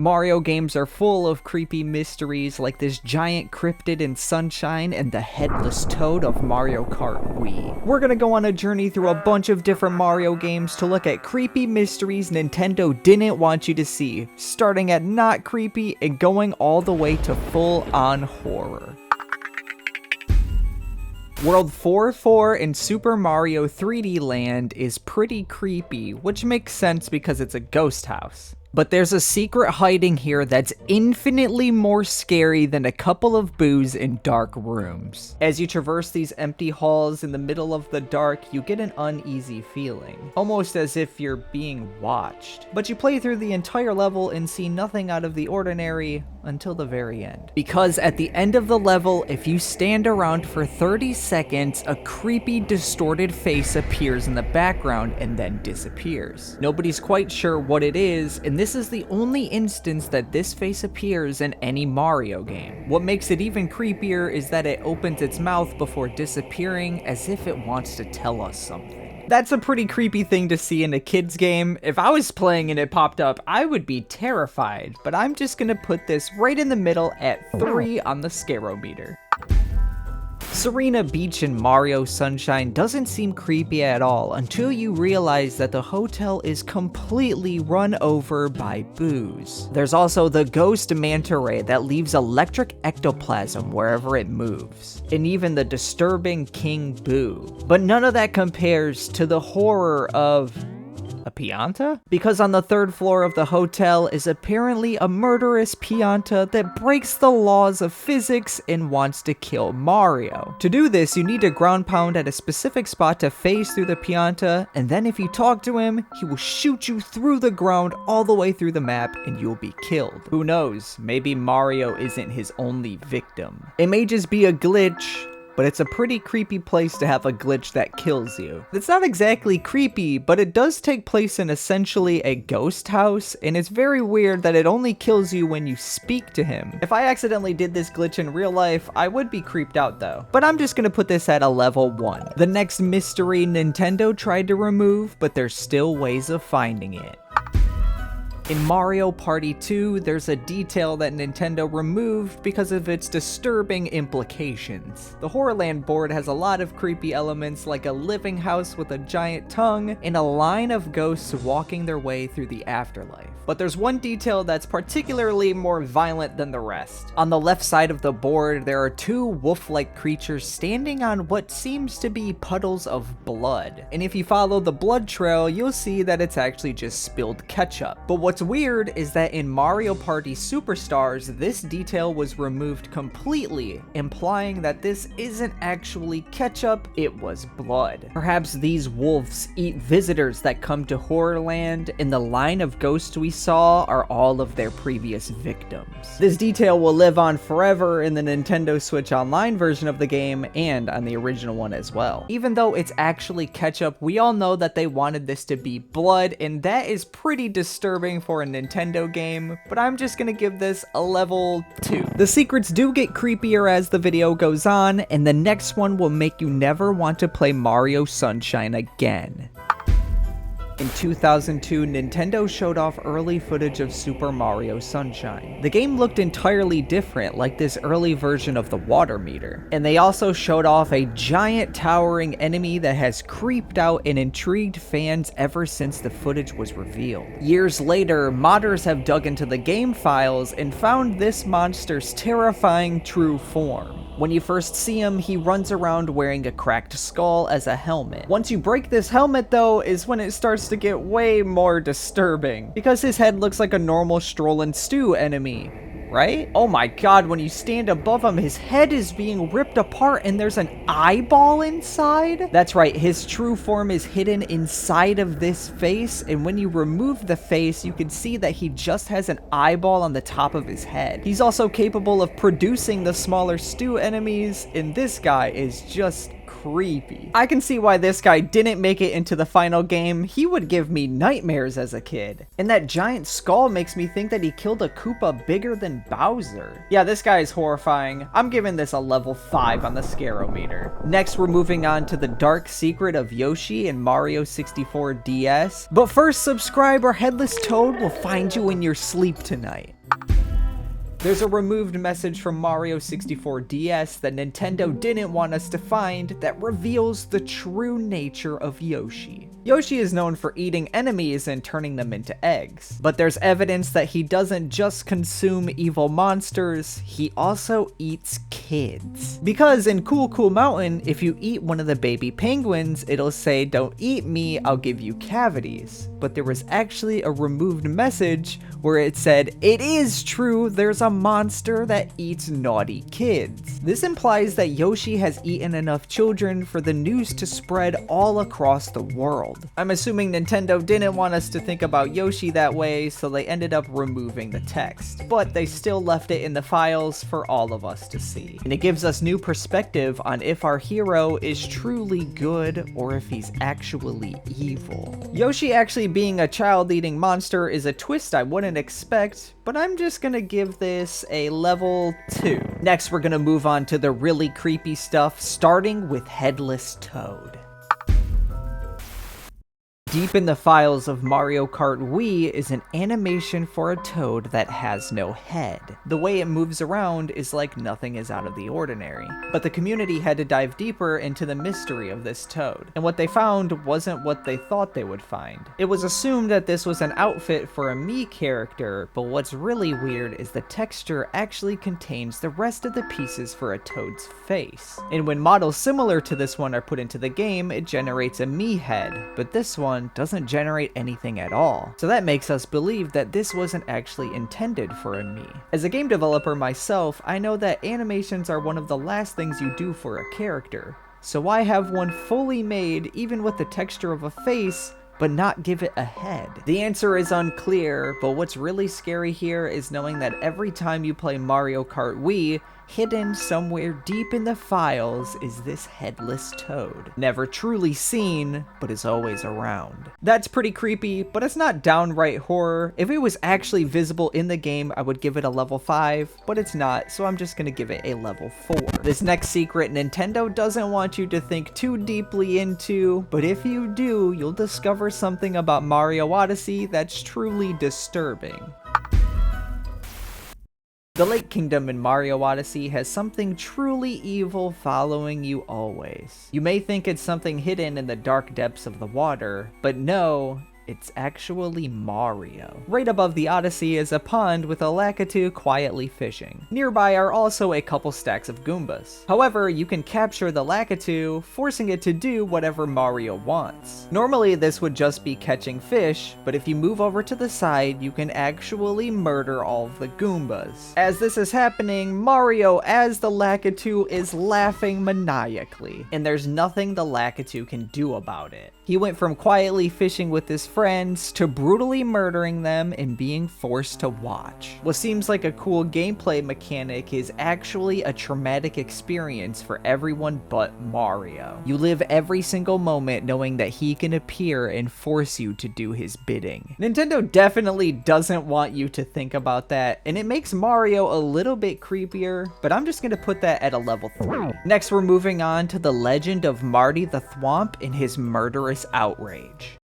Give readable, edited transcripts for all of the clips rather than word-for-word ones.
Mario games are full of creepy mysteries like this giant cryptid in Sunshine and the headless toad of Mario Kart Wii. We're gonna go on a journey through a bunch of different Mario games to look at creepy mysteries Nintendo didn't want you to see, starting at not creepy and going all the way to full-on horror. World 4-4 in Super Mario 3D Land is pretty creepy, which makes sense because it's a ghost house. But there's a secret hiding here that's infinitely more scary than a couple of boos in dark rooms. As you traverse these empty halls in the middle of the dark, you get an uneasy feeling, almost as if you're being watched. But you play through the entire level and see nothing out of the ordinary until the very end. Because at the end of the level, if you stand around for 30 seconds, a creepy, distorted face appears in the background and then disappears. Nobody's quite sure what it is, and this is the only instance that this face appears in any Mario game. What makes it even creepier is that it opens its mouth before disappearing as if it wants to tell us something. That's a pretty creepy thing to see in a kid's game. If I was playing and it popped up, I would be terrified, but I'm just gonna put this right in the middle at 3 on the scarometer. Serena Beach in Mario Sunshine doesn't seem creepy at all until you realize that the hotel is completely run over by boos. There's also the ghost manta ray that leaves electric ectoplasm wherever it moves, and even the disturbing King Boo. But none of that compares to the horror of a Pianta? Because on the 3rd floor of the hotel is apparently a murderous Pianta that breaks the laws of physics and wants to kill Mario. To do this, you need to ground pound at a specific spot to phase through the Pianta, and then if you talk to him, he will shoot you through the ground all the way through the map and you'll be killed. Who knows, maybe Mario isn't his only victim. It may just be a glitch, but it's a pretty creepy place to have a glitch that kills you. It's not exactly creepy, but it does take place in essentially a ghost house, and it's very weird that it only kills you when you speak to him. If I accidentally did this glitch in real life, I would be creeped out though. But I'm just gonna put this at a level 1. The next mystery Nintendo tried to remove, but there's still ways of finding it. In Mario Party 2, there's a detail that Nintendo removed because of its disturbing implications. The Horrorland board has a lot of creepy elements like a living house with a giant tongue and a line of ghosts walking their way through the afterlife. But there's one detail that's particularly more violent than the rest. On the left side of the board, there are 2 wolf-like creatures standing on what seems to be puddles of blood. And if you follow the blood trail, you'll see that it's actually just spilled ketchup. But what's weird is that in Mario Party Superstars, this detail was removed completely, implying that this isn't actually ketchup, it was blood. Perhaps these wolves eat visitors that come to Horrorland, and the line of ghosts we saw are all of their previous victims. This detail will live on forever in the Nintendo Switch Online version of the game, and on the original one as well. Even though it's actually ketchup, we all know that they wanted this to be blood, and that is pretty disturbing for a Nintendo game, but I'm just gonna give this a level 2. The secrets do get creepier as the video goes on, and the next one will make you never want to play Mario Sunshine again. In 2002, Nintendo showed off early footage of Super Mario Sunshine. The game looked entirely different, like this early version of the water meter. And they also showed off a giant towering enemy that has creeped out and intrigued fans ever since the footage was revealed. Years later, modders have dug into the game files and found this monster's terrifying true form. When you first see him, he runs around wearing a cracked skull as a helmet. Once you break this helmet though, is when it starts to get way more disturbing, because his head looks like a normal Stroll and Stew enemy, right? Oh my god, when you stand above him, his head is being ripped apart and there's an eyeball inside? That's right, his true form is hidden inside of this face, and when you remove the face, you can see that he just has an eyeball on the top of his head. He's also capable of producing the smaller Stew enemies, and this guy is just creepy. I can see why this guy didn't make it into the final game. He would give me nightmares as a kid. And that giant skull makes me think that he killed a Koopa bigger than Bowser. Yeah, this guy is horrifying. I'm giving this a level 5 on the scarometer. Next, we're moving on to the dark secret of Yoshi and Mario 64 DS. But first, subscribe or Headless Toad will find you in your sleep tonight. There's a removed message from Mario 64 DS that Nintendo didn't want us to find that reveals the true nature of Yoshi. Yoshi is known for eating enemies and turning them into eggs, but there's evidence that he doesn't just consume evil monsters, he also eats kids. Because in Cool Cool Mountain, if you eat one of the baby penguins, it'll say, "Don't eat me, I'll give you cavities." But there was actually a removed message where it said, "It is true, there's a monster that eats naughty kids." This implies that Yoshi has eaten enough children for the news to spread all across the world. I'm assuming Nintendo didn't want us to think about Yoshi that way, so they ended up removing the text. But they still left it in the files for all of us to see. And it gives us new perspective on if our hero is truly good or if he's actually evil. Yoshi actually being a child-eating monster is a twist I wouldn't expect, but I'm just gonna give this a level 2. Next, we're gonna move on to the really creepy stuff, starting with Headless Toad. Deep in the files of Mario Kart Wii is an animation for a toad that has no head. The way it moves around is like nothing is out of the ordinary. But the community had to dive deeper into the mystery of this toad, and what they found wasn't what they thought they would find. It was assumed that this was an outfit for a Mii character, but what's really weird is the texture actually contains the rest of the pieces for a toad's face. And when models similar to this one are put into the game, it generates a Mii head, but this one doesn't generate anything at all. So that makes us believe that this wasn't actually intended for a Mii. As a game developer myself, I know that animations are one of the last things you do for a character. So why have one fully made, even with the texture of a face, but not give it a head? The answer is unclear, but what's really scary here is knowing that every time you play Mario Kart Wii, hidden somewhere deep in the files is this headless toad. Never truly seen, but is always around. That's pretty creepy, but it's not downright horror. If it was actually visible in the game, I would give it a level 5, but it's not, so I'm just gonna give it a level 4. This next secret Nintendo doesn't want you to think too deeply into, but if you do, you'll discover something about Mario Odyssey that's truly disturbing. The Lake Kingdom in Mario Odyssey has something truly evil following you always. You may think it's something hidden in the dark depths of the water, but no, it's actually Mario. Right above the Odyssey is a pond with a Lakitu quietly fishing. Nearby are also a couple stacks of Goombas. However, you can capture the Lakitu, forcing it to do whatever Mario wants. Normally this would just be catching fish, but if you move over to the side, you can actually murder all of the Goombas. As this is happening, Mario as the Lakitu is laughing maniacally, and there's nothing the Lakitu can do about it. He went from quietly fishing with his friends to brutally murdering them and being forced to watch. What seems like a cool gameplay mechanic is actually a traumatic experience for everyone but Mario. You live every single moment knowing that he can appear and force you to do his bidding. Nintendo definitely doesn't want you to think about that, and it makes Mario a little bit creepier, but I'm just gonna put that at a level 3. Next, we're moving on to the legend of Marty the Thwomp and his murderous outrage.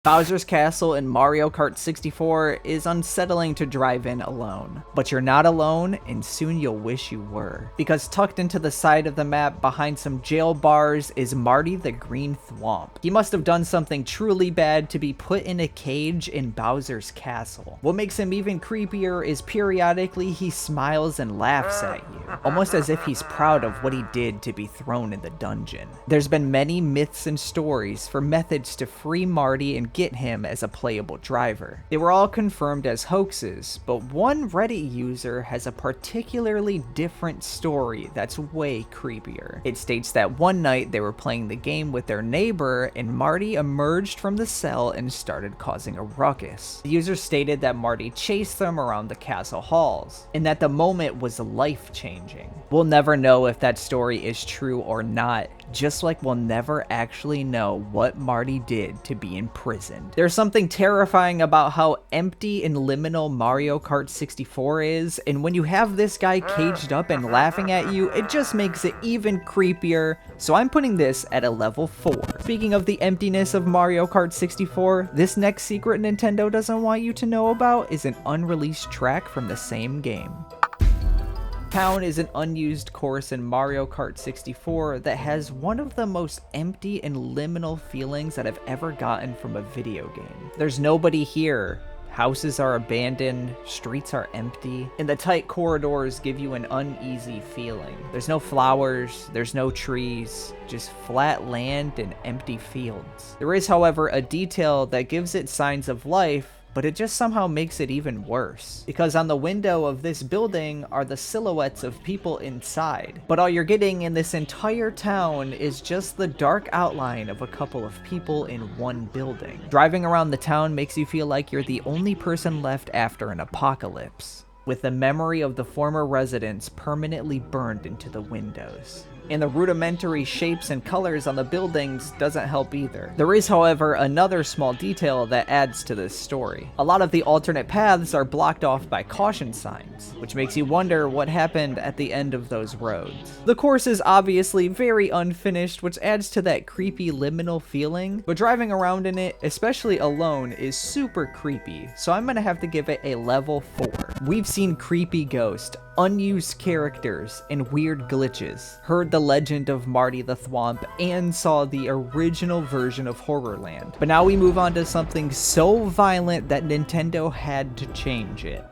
Bowser's Castle in Mario Kart 64 is unsettling to drive in alone. But you're not alone, and soon you'll wish you were. Because tucked into the side of the map behind some jail bars is Marty the Green Thwomp. He must have done something truly bad to be put in a cage in Bowser's Castle. What makes him even creepier is periodically he smiles and laughs at you, almost as if he's proud of what he did to be thrown in the dungeon. There's been many myths and stories for methods to free Marty and and get him as a playable driver. They were all confirmed as hoaxes, but one Reddit user has a particularly different story that's way creepier. It states that one night they were playing the game with their neighbor and Marty emerged from the cell and started causing a ruckus. The user stated that Marty chased them around the castle halls, and that the moment was life-changing. We'll never know if that story is true or not, just like we'll never actually know what Marty did to be imprisoned. There's something terrifying about how empty and liminal Mario Kart 64 is, and when you have this guy caged up and laughing at you, it just makes it even creepier, so I'm putting this at a level 4. Speaking of the emptiness of Mario Kart 64, this next secret Nintendo doesn't want you to know about is an unreleased track from the same game. Town is an unused course in Mario Kart 64 that has one of the most empty and liminal feelings that I've ever gotten from a video game. There's nobody here. Houses are abandoned, streets are empty, and the tight corridors give you an uneasy feeling. There's no flowers, there's no trees, just flat land and empty fields. There is, however, a detail that gives it signs of life, but it just somehow makes it even worse. Because on the window of this building are the silhouettes of people inside. But all you're getting in this entire town is just the dark outline of a couple of people in one building. Driving around the town makes you feel like you're the only person left after an apocalypse, with the memory of the former residents permanently burned into the windows. And the rudimentary shapes and colors on the buildings doesn't help either. There is, however, another small detail that adds to this story. A lot of the alternate paths are blocked off by caution signs, which makes you wonder what happened at the end of those roads. The course is obviously very unfinished, which adds to that creepy liminal feeling, but driving around in it, especially alone, is super creepy, so I'm gonna have to give it a level 4. We've seen creepy ghosts, unused characters, and weird glitches, heard the legend of Marty the Thwomp, and saw the original version of Horrorland. But now we move on to something so violent that Nintendo had to change it.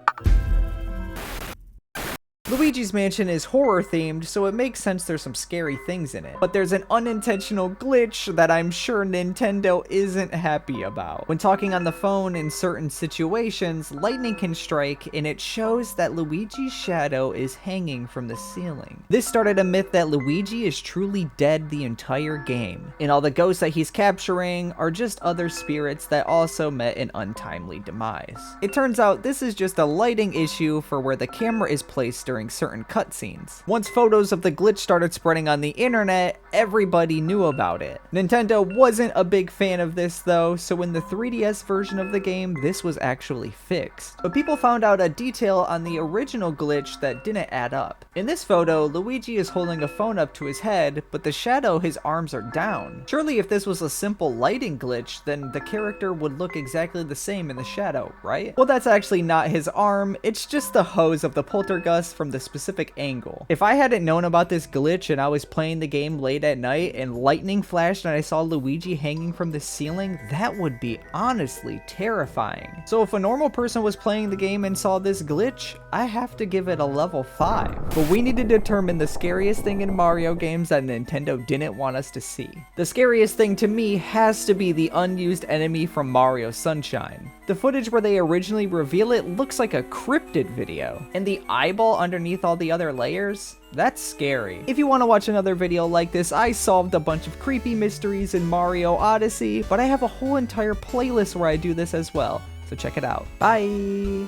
Luigi's Mansion is horror themed, so it makes sense there's some scary things in it. But there's an unintentional glitch that I'm sure Nintendo isn't happy about. When talking on the phone in certain situations, lightning can strike and it shows that Luigi's shadow is hanging from the ceiling. This started a myth that Luigi is truly dead the entire game, and all the ghosts that he's capturing are just other spirits that also met an untimely demise. It turns out this is just a lighting issue for where the camera is placed during certain cutscenes. Once photos of the glitch started spreading on the internet, everybody knew about it. Nintendo wasn't a big fan of this though, so in the 3DS version of the game, this was actually fixed. But people found out a detail on the original glitch that didn't add up. In this photo, Luigi is holding a phone up to his head, but the shadow his arms are down. Surely if this was a simple lighting glitch, then the character would look exactly the same in the shadow, right? Well, that's actually not his arm, it's just the hose of the poltergeist from the specific angle. If I hadn't known about this glitch and I was playing the game late at night and lightning flashed and I saw Luigi hanging from the ceiling, that would be honestly terrifying. So if a normal person was playing the game and saw this glitch, I have to give it a level 5. But we need to determine the scariest thing in Mario games that Nintendo didn't want us to see. The scariest thing to me has to be the unused enemy from Mario Sunshine. The footage where they originally reveal it looks like a cryptid video, and the eyeball underneath all the other layers, that's scary. If you want to watch another video like this, I solved a bunch of creepy mysteries in Mario Odyssey, but I have a whole entire playlist where I do this as well, so check it out. Bye!